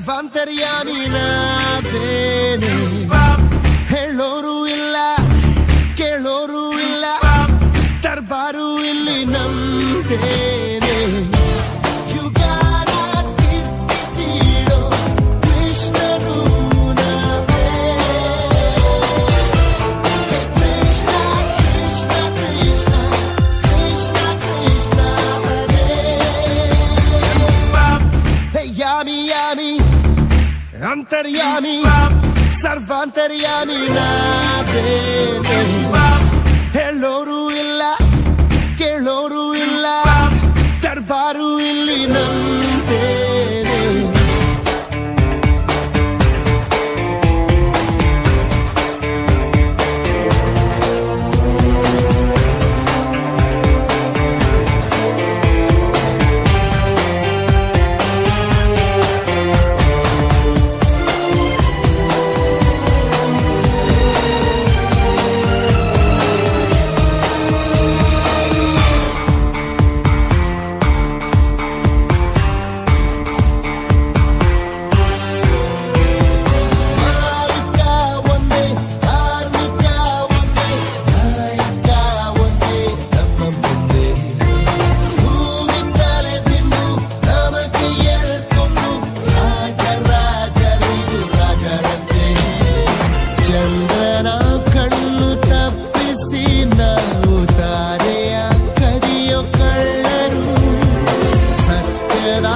ಸರ್ವಾಂತರ್ಯಾಮಿ ನಾವೇನೆ. ಹೇಳೋರು ಇಲ್ಲ ಕೇಳೋರು ಇಲ್ಲ, ದರ್ಬಾರು ಇಲ್ಲಿ ನಮ್ದೇನೆ. ಯುಗಾನ ಕಿತ್ತಿಡೋ ಕೃಷ್ಣನು ನಾವೇ. ಕೃಷ್ಣ ಕೃಷ್ಣ ಕೃಷ್ಣ ಕೃಷ್ಣ ಕೃಷ್ಣ ಹರೇ. ಯಾಮಿ ಯಾಮಿ ಅಂತರ್ಯಾಮಿ ಸರ್ವಾಂತರ್ಯಾಮಿ ನಾವೇನೆ. ಹೇಳೋರು ಇಲ್ಲ ಕೇಳೋರು ಇಲ್ಲ, ದರ್ಬಾರು ಇಲ್ಲಿ ನಂದೇನೆ. ಚಂದ್ರನ ಕಣ್ಣು ತಪ್ಪಿಸಿ ನಾವು ತಾರೆಯ ಕದಿಯೋ ಕಳ್ಳರು. ಸತ್ಯದ